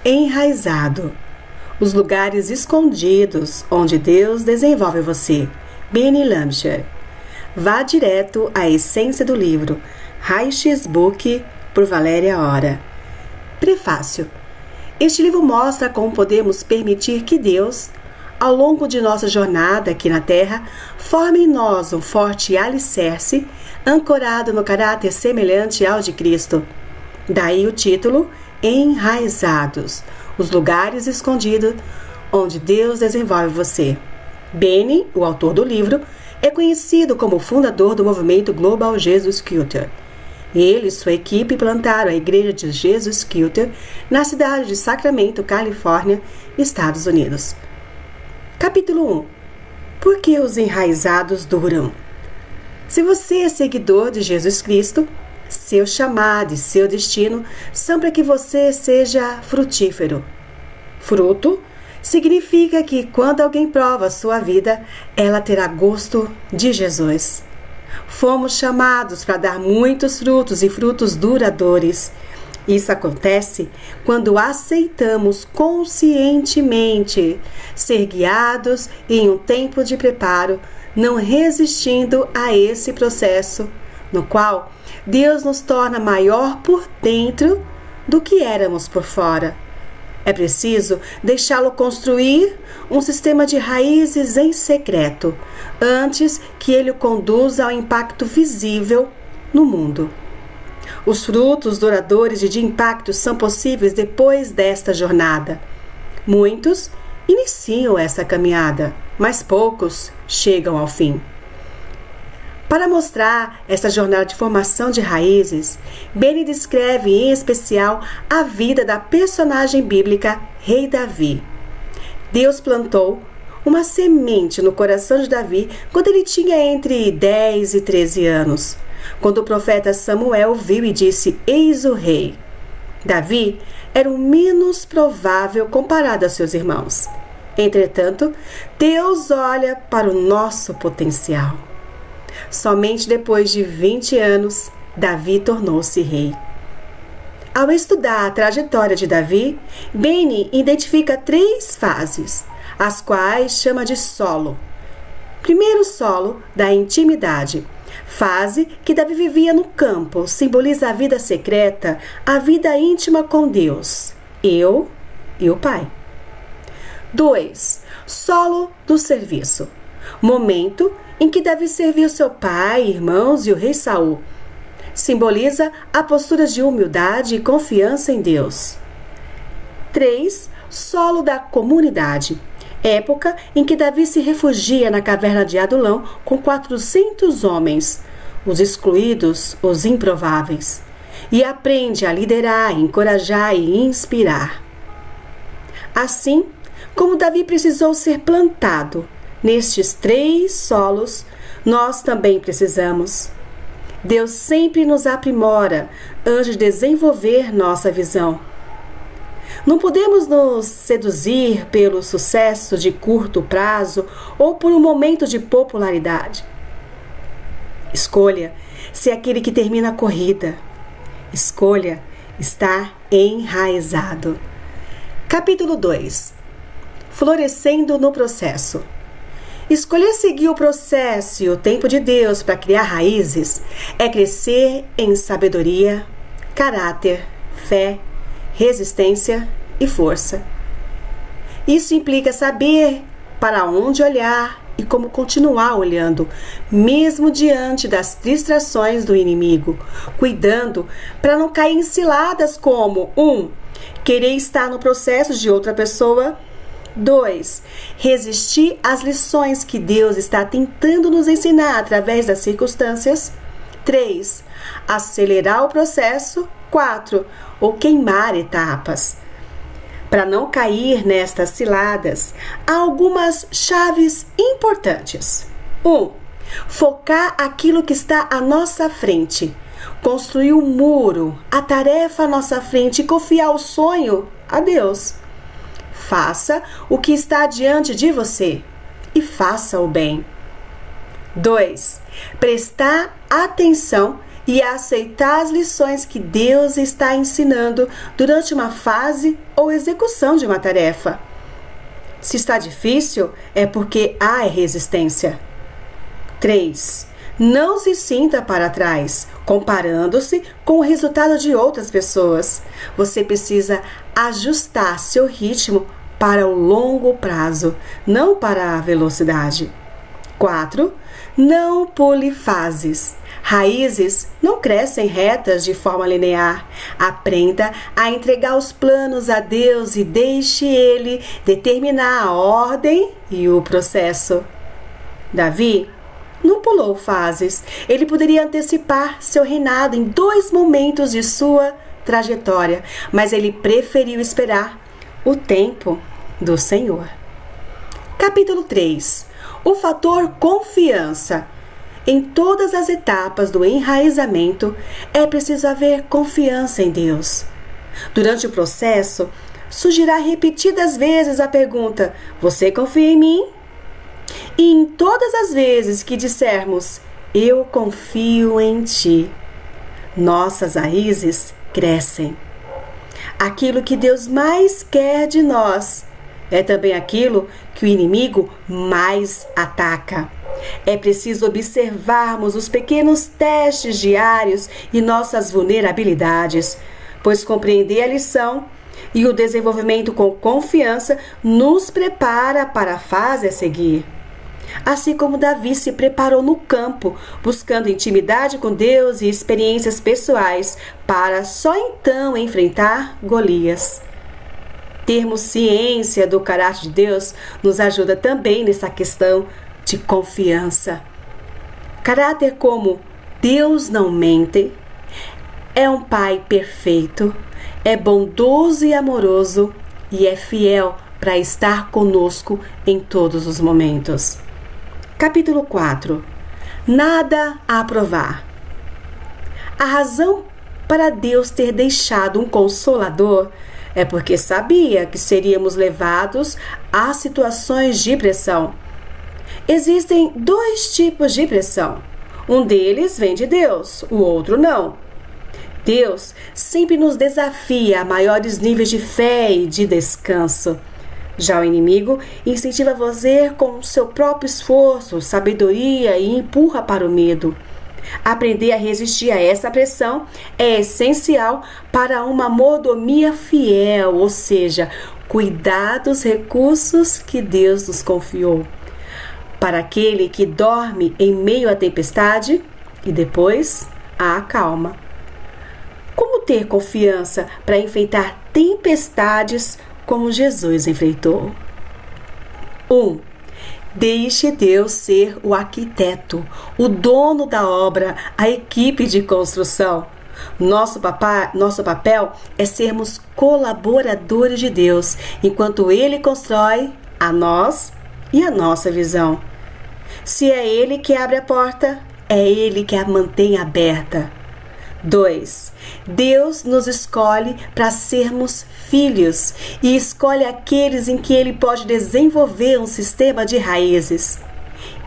Enraizado. Os lugares escondidos onde Deus desenvolve você. Benny Lamshire. Vá direto à essência do livro. Raio-X Book, por Valéria Ora. Prefácio. Este livro mostra como podemos permitir que Deus, ao longo de nossa jornada aqui na Terra, forme em nós um forte alicerce ancorado no caráter semelhante ao de Cristo. Daí o título Enraizados, os lugares escondidos onde Deus desenvolve você. Benny, o autor do livro, é conhecido como o fundador do movimento Global Jesus Culture. Ele e sua equipe plantaram a Igreja de Jesus Culture na cidade de Sacramento, Califórnia, Estados Unidos. Capítulo 1. Por que os enraizados duram? Se você é seguidor de Jesus Cristo, seu chamado e seu destino são para que você seja frutífero. Fruto significa que quando alguém prova a sua vida, ela terá gosto de Jesus. Fomos chamados para dar muitos frutos e frutos duradouros. Isso acontece quando aceitamos conscientemente ser guiados em um tempo de preparo, não resistindo a esse processo, no qual Deus nos torna maior por dentro do que éramos por fora. É preciso deixá-lo construir um sistema de raízes em secreto, antes que ele o conduza ao impacto visível no mundo. Os frutos duradouros e de impacto são possíveis depois desta jornada. Muitos iniciam essa caminhada, mas poucos chegam ao fim. Para mostrar essa jornada de formação de raízes, Benny descreve em especial a vida da personagem bíblica Rei Davi. Deus plantou uma semente no coração de Davi quando ele tinha entre 10 e 13 anos, quando o profeta Samuel viu e disse: "Eis o rei". Davi era o menos provável comparado a seus irmãos. Entretanto, Deus olha para o nosso potencial. Somente depois de 20 anos, Davi tornou-se rei. Ao estudar a trajetória de Davi, Benny identifica 3 fases, as quais chama de solo. Primeiro solo, da intimidade. Fase que Davi vivia no campo, simboliza a vida secreta, a vida íntima com Deus, eu e o Pai. 2. Solo do serviço. Momento em que Davi serviu seu pai, irmãos e o rei Saul. Simboliza a postura de humildade e confiança em Deus. 3. Solo da comunidade. Época em que Davi se refugia na caverna de Adulão com 400 homens, os excluídos, os improváveis, e aprende a liderar, encorajar e inspirar. Assim como Davi precisou ser plantado nestes 3 solos, nós também precisamos. Deus sempre nos aprimora antes de desenvolver nossa visão. Não podemos nos seduzir pelo sucesso de curto prazo ou por um momento de popularidade. Escolha ser aquele que termina a corrida. Escolha estar enraizado. Capítulo 2. Florescendo no processo. Escolher seguir o processo e o tempo de Deus para criar raízes é crescer em sabedoria, caráter, fé, resistência e força. Isso implica saber para onde olhar e como continuar olhando, mesmo diante das distrações do inimigo, cuidando para não cair em ciladas como 1. Querer estar no processo de outra pessoa. 2. Resistir às lições que Deus está tentando nos ensinar através das circunstâncias. 3. Acelerar o processo. 4. Ou queimar etapas. Para não cair nestas ciladas, há algumas chaves importantes. 1. Focar aquilo que está à nossa frente. Construir um muro, a tarefa à nossa frente e confiar o sonho a Deus. Faça o que está diante de você e faça o bem. 2. Prestar atenção e aceitar as lições que Deus está ensinando durante uma fase ou execução de uma tarefa. Se está difícil, é porque há resistência. 3. Não se sinta para trás, comparando-se com o resultado de outras pessoas. Você precisa ajustar seu ritmo para o longo prazo, não para a velocidade. 4. Não pule fases. Raízes não crescem retas de forma linear. Aprenda a entregar os planos a Deus e deixe Ele determinar a ordem e o processo. Davi não pulou fases. Ele poderia antecipar seu reinado em 2 momentos de sua trajetória, mas ele preferiu esperar o tempo do Senhor. Capítulo 3. O fator confiança. Em todas as etapas do enraizamento, é preciso haver confiança em Deus. Durante o processo, surgirá repetidas vezes a pergunta: você confia em mim? E em todas as vezes que dissermos, eu confio em ti, nossas raízes crescem. Aquilo que Deus mais quer de nós é também aquilo que o inimigo mais ataca. É preciso observarmos os pequenos testes diários e nossas vulnerabilidades, pois compreender a lição e o desenvolvimento com confiança nos prepara para a fase a seguir. Assim como Davi se preparou no campo, buscando intimidade com Deus e experiências pessoais, para só então enfrentar Golias. Termos ciência do caráter de Deus nos ajuda também nessa questão de confiança. Caráter como Deus não mente, é um Pai perfeito, é bondoso e amoroso e é fiel para estar conosco em todos os momentos. Capítulo 4. Nada a provar. A razão para Deus ter deixado um consolador é porque sabia que seríamos levados a situações de pressão. Existem 2 tipos de pressão. Um deles vem de Deus, o outro não. Deus sempre nos desafia a maiores níveis de fé e de descanso. Já o inimigo incentiva você com seu próprio esforço, sabedoria e empurra para o medo. Aprender a resistir a essa pressão é essencial para uma mordomia fiel, ou seja, cuidar dos recursos que Deus nos confiou. Para aquele que dorme em meio à tempestade e depois a acalma. Como ter confiança para enfrentar tempestades como Jesus enfrentou? 1. Deixe Deus ser o arquiteto, o dono da obra, a equipe de construção. Nosso papel é sermos colaboradores de Deus, enquanto Ele constrói a nós e a nossa visão. Se é Ele que abre a porta, é Ele que a mantém aberta. 2. Deus nos escolhe para sermos filhos e escolhe aqueles em que Ele pode desenvolver um sistema de raízes.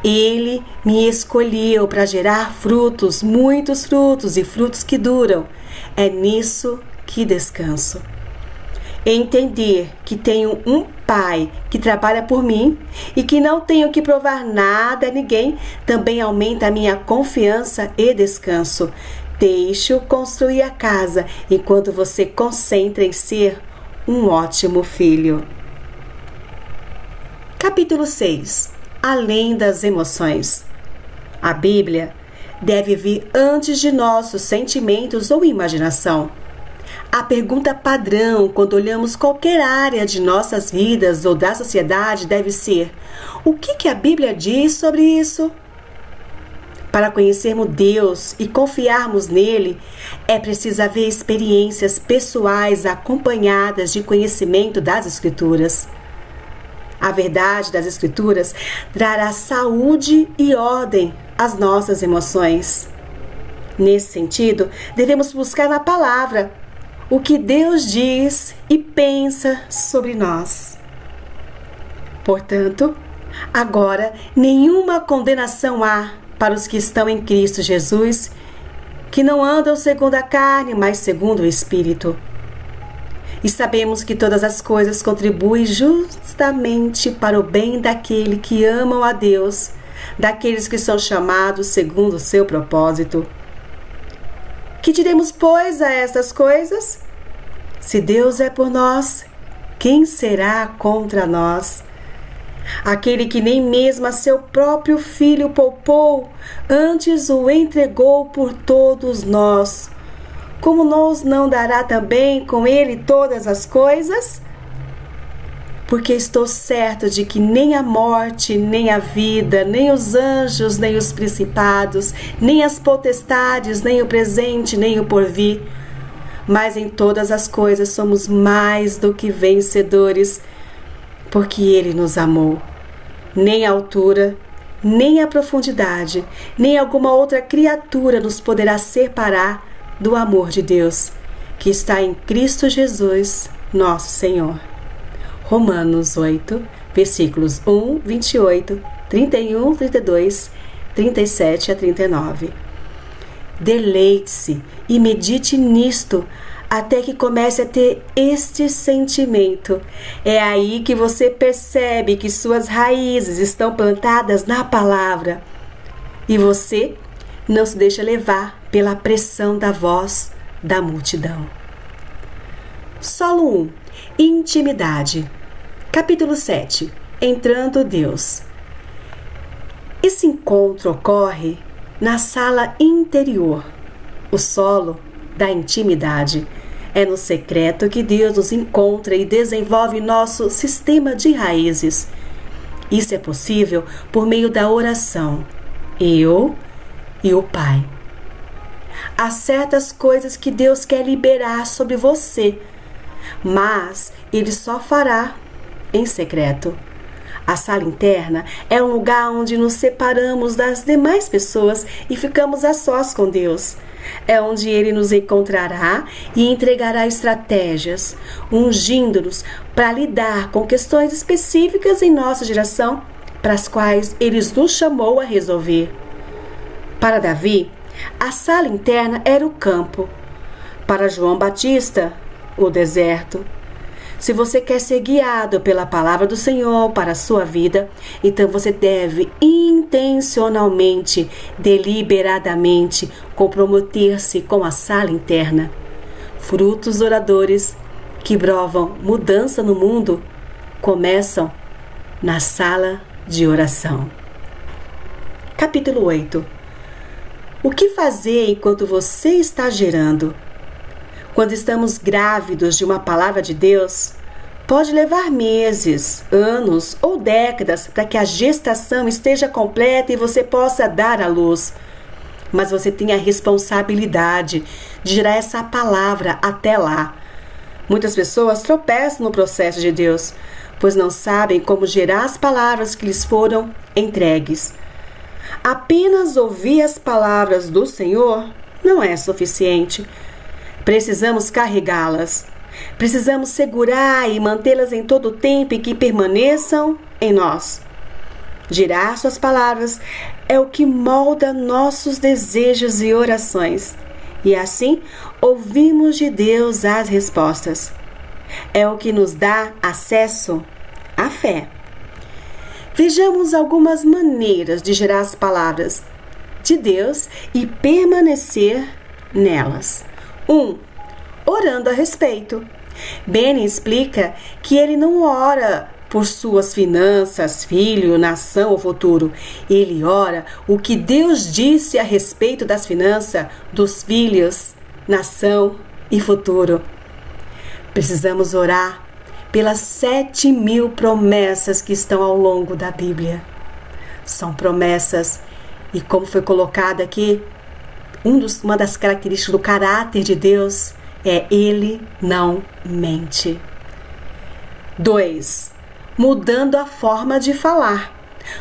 Ele me escolheu para gerar frutos, muitos frutos e frutos que duram. É nisso que descanso. Entender que tenho um Pai que trabalha por mim e que não tenho que provar nada a ninguém também aumenta a minha confiança e descanso. Deixe-o construir a casa enquanto você concentra em ser um ótimo filho. Capítulo 6. Além das emoções. A Bíblia deve vir antes de nossos sentimentos ou imaginação. A pergunta padrão quando olhamos qualquer área de nossas vidas ou da sociedade deve ser: o que a Bíblia diz sobre isso? Para conhecermos Deus e confiarmos nele, é preciso haver experiências pessoais acompanhadas de conhecimento das Escrituras. A verdade das Escrituras trará saúde e ordem às nossas emoções. Nesse sentido, devemos buscar na palavra o que Deus diz e pensa sobre nós. Portanto, agora nenhuma condenação há para os que estão em Cristo Jesus, que não andam segundo a carne, mas segundo o Espírito. E sabemos que todas as coisas contribuem justamente para o bem daquele que amam a Deus, daqueles que são chamados segundo o seu propósito. Que diremos, pois, a estas coisas? Se Deus é por nós, quem será contra nós? Aquele que nem mesmo a seu próprio Filho poupou, antes o entregou por todos nós, como nos não dará também com ele todas as coisas? Porque estou certo de que nem a morte, nem a vida, nem os anjos, nem os principados, nem as potestades, nem o presente, nem o porvir, mas em todas as coisas somos mais do que vencedores, porque Ele nos amou. Nem a altura, nem a profundidade, nem alguma outra criatura nos poderá separar do amor de Deus, que está em Cristo Jesus, nosso Senhor. Romanos 8, versículos 1, 28, 31, 32, 37 a 39. Deleite-se e medite nisto, até que comece a ter este sentimento. É aí que você percebe que suas raízes estão plantadas na palavra. E você não se deixa levar pela pressão da voz da multidão. Solo 1. Intimidade. Capítulo 7. Entrando Deus. Esse encontro ocorre na sala interior, o solo da intimidade. É no secreto que Deus nos encontra e desenvolve nosso sistema de raízes. Isso é possível por meio da oração. Eu e o Pai. Há certas coisas que Deus quer liberar sobre você, mas Ele só fará em secreto. A sala interna é um lugar onde nos separamos das demais pessoas e ficamos a sós com Deus. É onde Ele nos encontrará e entregará estratégias, ungindo-nos para lidar com questões específicas em nossa geração, para as quais Ele nos chamou a resolver. Para Davi, a sala interna era o campo. Para João Batista, o deserto. Se você quer ser guiado pela palavra do Senhor para a sua vida, então você deve intencionalmente, deliberadamente, comprometer-se com a sala interna. Frutos oradores que provam mudança no mundo começam na sala de oração. Capítulo 8. O que fazer enquanto você está gerando? Quando estamos grávidos de uma palavra de Deus, pode levar meses, anos ou décadas para que a gestação esteja completa e você possa dar à luz. Mas você tem a responsabilidade de gerar essa palavra até lá. Muitas pessoas tropeçam no processo de Deus, pois não sabem como gerar as palavras que lhes foram entregues. Apenas ouvir as palavras do Senhor não é suficiente. Precisamos carregá-las. Precisamos segurar e mantê-las em todo o tempo e que permaneçam em nós. Girar suas palavras é o que molda nossos desejos e orações. E assim, ouvimos de Deus as respostas. É o que nos dá acesso à fé. Vejamos algumas maneiras de gerar as palavras de Deus e permanecer nelas. 1. Orando a respeito. Benny explica que ele não ora por suas finanças, filho, nação ou futuro. Ele ora o que Deus disse a respeito das finanças, dos filhos, nação e futuro. Precisamos orar pelas 7.000 promessas que estão ao longo da Bíblia. São promessas e, como foi colocado aqui, uma das características do caráter de Deus é Ele não mente. 2. Mudando a forma de falar.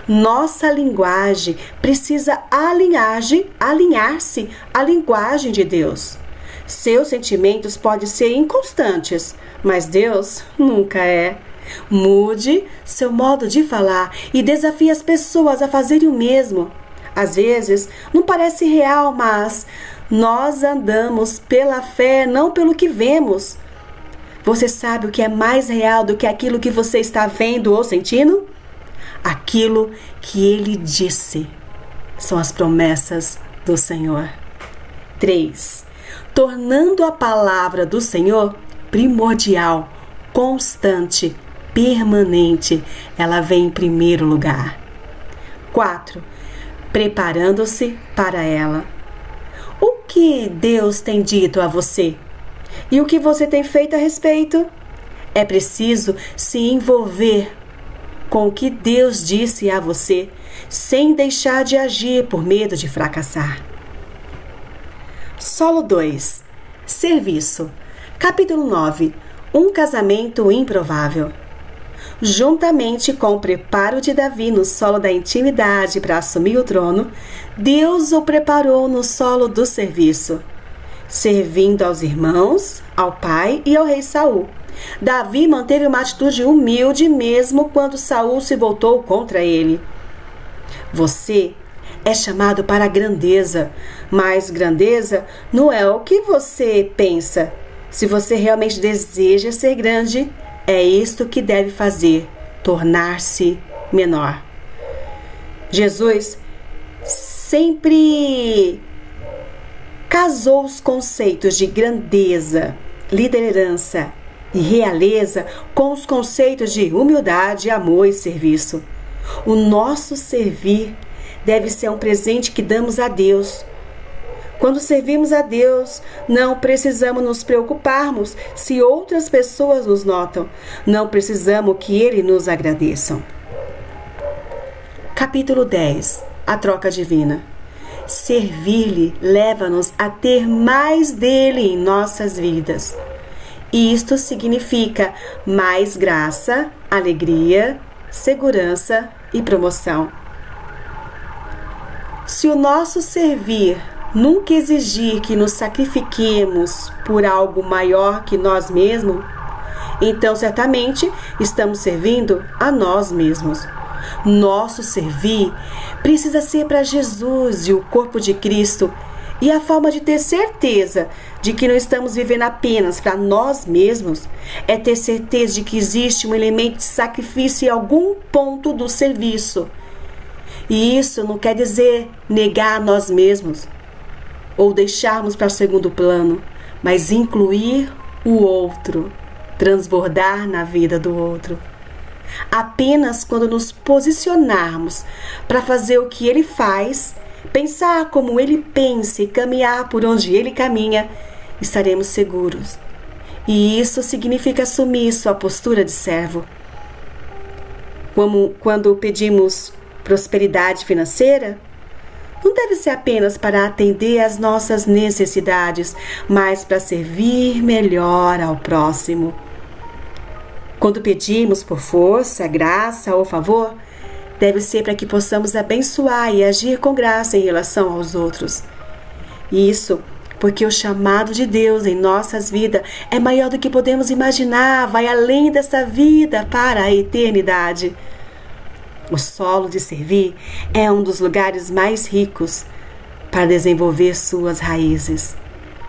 Nossa linguagem precisa alinhar-se à linguagem de Deus. Seus sentimentos podem ser inconstantes, mas Deus nunca é. Mude seu modo de falar e desafie as pessoas a fazerem o mesmo. Às vezes, não parece real, mas Nós andamos pela fé, não pelo que vemos. Você sabe o que é mais real do que aquilo que você está vendo ou sentindo? Aquilo que Ele disse. São as promessas do Senhor. 3. Tornando a palavra do Senhor primordial, constante, permanente. Ela vem em primeiro lugar. 4. Preparando-se para ela. O que Deus tem dito a você? E o que você tem feito a respeito? É preciso se envolver com o que Deus disse a você, sem deixar de agir por medo de fracassar. Solo 2. Serviço. Capítulo 9. Um casamento improvável. Juntamente com o preparo de Davi no solo da intimidade para assumir o trono, Deus o preparou no solo do serviço, servindo aos irmãos, ao pai e ao rei Saul. Davi manteve uma atitude humilde mesmo quando Saul se voltou contra ele. Você é chamado para a grandeza, mas grandeza não é o que você pensa. Se você realmente deseja ser grande, é isto que deve fazer, tornar-se menor. Jesus sempre casou os conceitos de grandeza, liderança e realeza com os conceitos de humildade, amor e serviço. O nosso servir deve ser um presente que damos a Deus. Quando servimos a Deus, não precisamos nos preocuparmos se outras pessoas nos notam. Não precisamos que Ele nos agradeçam. Capítulo 10. A troca divina. Servir-lhe leva-nos a ter mais dele em nossas vidas. Isto significa mais graça, alegria, segurança e promoção. Se o nosso servir nunca exigir que nos sacrifiquemos por algo maior que nós mesmos, então certamente estamos servindo a nós mesmos. Nosso servir precisa ser para Jesus e o corpo de Cristo, e a forma de ter certeza de que não estamos vivendo apenas para nós mesmos é ter certeza de que existe um elemento de sacrifício em algum ponto do serviço. E isso não quer dizer negar a nós mesmos ou deixarmos para o segundo plano, mas incluir o outro, transbordar na vida do outro. Apenas quando nos posicionarmos para fazer o que ele faz, pensar como ele pensa e caminhar por onde ele caminha, estaremos seguros. E isso significa assumir sua postura de servo. Quando pedimos prosperidade financeira, não deve ser apenas para atender às nossas necessidades, mas para servir melhor ao próximo. Quando pedimos por força, graça ou favor, deve ser para que possamos abençoar e agir com graça em relação aos outros. Isso porque o chamado de Deus em nossas vidas é maior do que podemos imaginar, vai além dessa vida para a eternidade. O solo de servir é um dos lugares mais ricos para desenvolver suas raízes.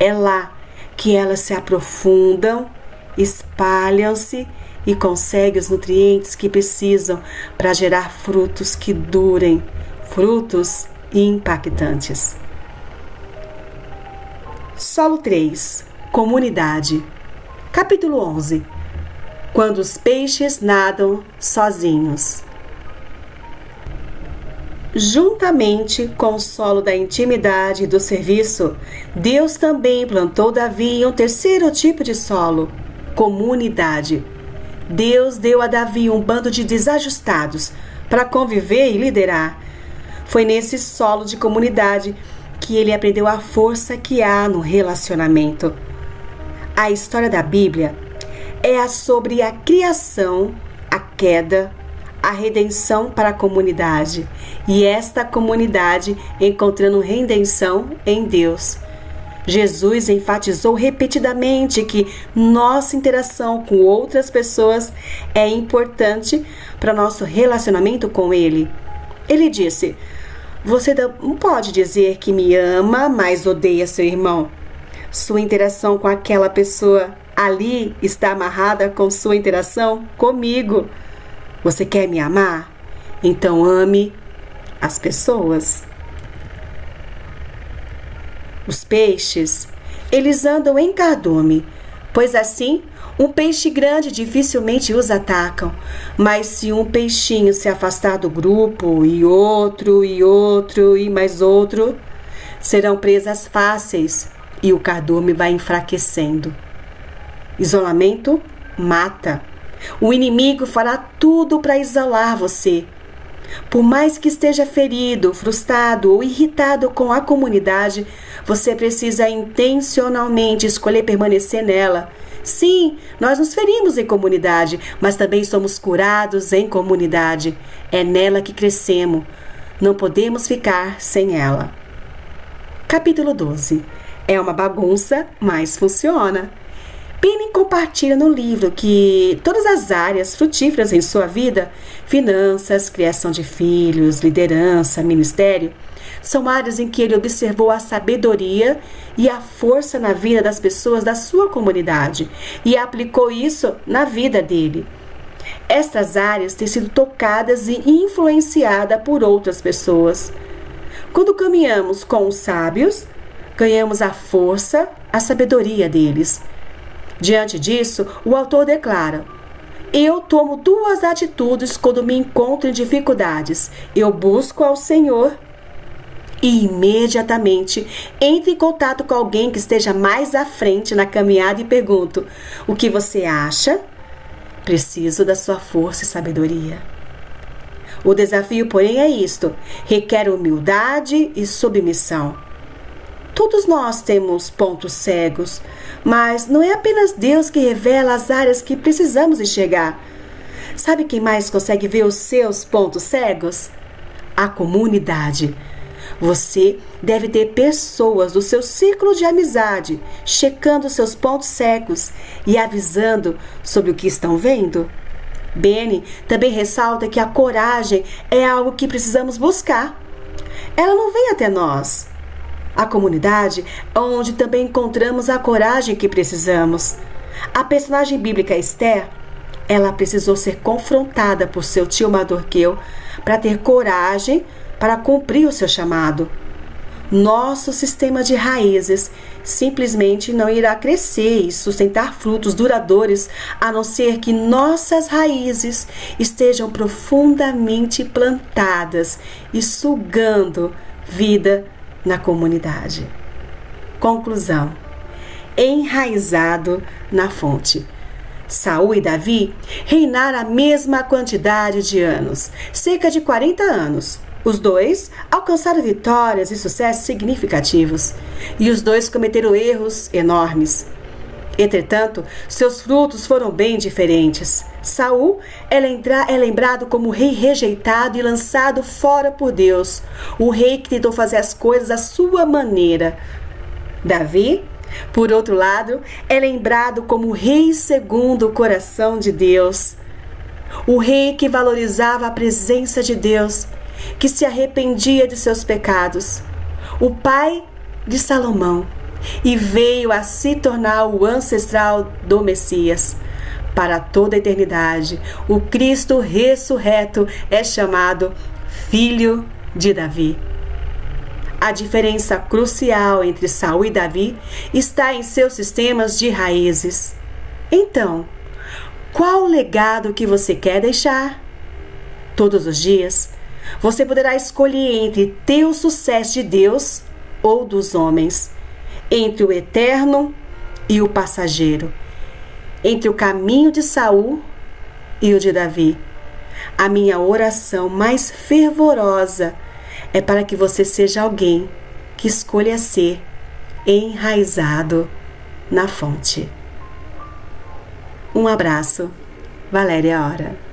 É lá que elas se aprofundam, espalham-se e conseguem os nutrientes que precisam para gerar frutos que durem, frutos impactantes. Solo 3. Comunidade. Capítulo 11. Quando os peixes nadam sozinhos. Juntamente com o solo da intimidade e do serviço, Deus também plantou Davi em um terceiro tipo de solo, comunidade. Deus deu a Davi um bando de desajustados para conviver e liderar. Foi nesse solo de comunidade que ele aprendeu a força que há no relacionamento. A história da Bíblia é sobre a criação, a queda, a redenção para a comunidade, e esta comunidade encontrando redenção em Deus. Jesus enfatizou repetidamente que nossa interação com outras pessoas é importante para nosso relacionamento com Ele. Ele disse: Você não pode dizer que me ama, mas odeia seu irmão. Sua interação com aquela pessoa ali está amarrada com sua interação comigo. Você quer me amar? Então ame as pessoas. Os peixes, eles andam em cardume, pois assim um peixe grande dificilmente os atacam. Mas se um peixinho se afastar do grupo, e outro, e mais outro, serão presas fáceis e o cardume vai enfraquecendo. Isolamento mata. O inimigo fará tudo para isolar você. Por mais que esteja ferido, frustrado ou irritado com a comunidade, você precisa intencionalmente escolher permanecer nela. Sim, nós nos ferimos em comunidade, mas também somos curados em comunidade. É nela que crescemos. Não podemos ficar sem ela. Capítulo 12. É uma bagunça, mas funciona. Penny compartilha no livro que todas as áreas frutíferas em sua vida, finanças, criação de filhos, liderança, ministério, são áreas em que ele observou a sabedoria e a força na vida das pessoas da sua comunidade e aplicou isso na vida dele. Estas áreas têm sido tocadas e influenciadas por outras pessoas. Quando caminhamos com os sábios, ganhamos a força, a sabedoria deles. Diante disso, o autor declara: eu tomo duas atitudes quando me encontro em dificuldades. Eu busco ao Senhor e imediatamente entro em contato com alguém que esteja mais à frente na caminhada e pergunto: o que você acha? Preciso da sua força e sabedoria. O desafio, porém, é isto: requer humildade e submissão. Todos nós temos pontos cegos, mas não é apenas Deus que revela as áreas que precisamos enxergar. Sabe quem mais consegue ver os seus pontos cegos? A comunidade. Você deve ter pessoas do seu círculo de amizade checando seus pontos cegos e avisando sobre o que estão vendo. Penny também ressalta que a coragem é algo que precisamos buscar. Ela não vem até nós. A comunidade é onde também encontramos a coragem que precisamos. A personagem bíblica Esther, ela precisou ser confrontada por seu tio Mardoqueu para ter coragem para cumprir o seu chamado. Nosso sistema de raízes simplesmente não irá crescer e sustentar frutos duradouros a não ser que nossas raízes estejam profundamente plantadas e sugando vida na comunidade. Conclusão: enraizado na fonte. Saul e Davi reinaram a mesma quantidade de anos, cerca de 40 anos. Os dois alcançaram vitórias e sucessos significativos, e os dois cometeram erros enormes. Entretanto, seus frutos foram bem diferentes. Saul é lembrado como rei rejeitado e lançado fora por Deus, o rei que tentou fazer as coisas à sua maneira. Davi, por outro lado, é lembrado como rei segundo o coração de Deus, o rei que valorizava a presença de Deus, que se arrependia de seus pecados, o pai de Salomão, e veio a se tornar o ancestral do Messias. Para toda a eternidade, o Cristo ressurreto é chamado Filho de Davi. A diferença crucial entre Saul e Davi está em seus sistemas de raízes. Então, qual o legado que você quer deixar? Todos os dias, você poderá escolher entre ter o sucesso de Deus ou dos homens, entre o eterno e o passageiro, entre o caminho de Saul e o de Davi. A minha oração mais fervorosa é para que você seja alguém que escolha ser enraizado na fonte. Um abraço, Valéria Hora.